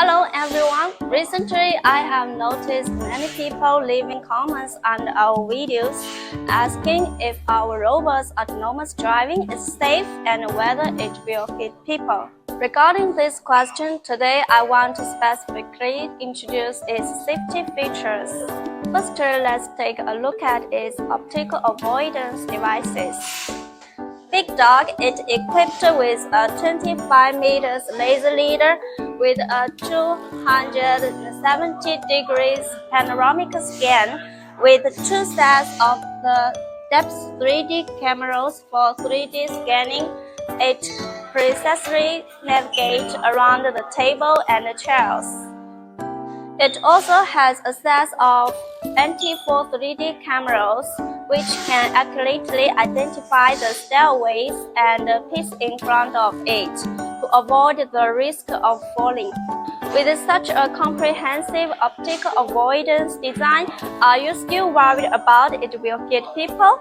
Hello everyone. Recently, I have noticed many people leaving comments under our videos asking if our robot's autonomous driving is safe and whether it will hit people. Regarding this question, today I want to specifically introduce its safety features. First, let's take a look at its optical avoidance devices. Big Dog is equipped with a 25 meters laser leader with a 270 degrees panoramic scan with two sets of the depth 3D cameras for 3D scanning. It precisely navigates around the table and the chairs. It also has a set of anti-fall 3D cameras which can accurately identify the stairways and the pits in front of it to avoid the risk of falling. With such a comprehensive optical avoidance design, are you still worried about it will hit people?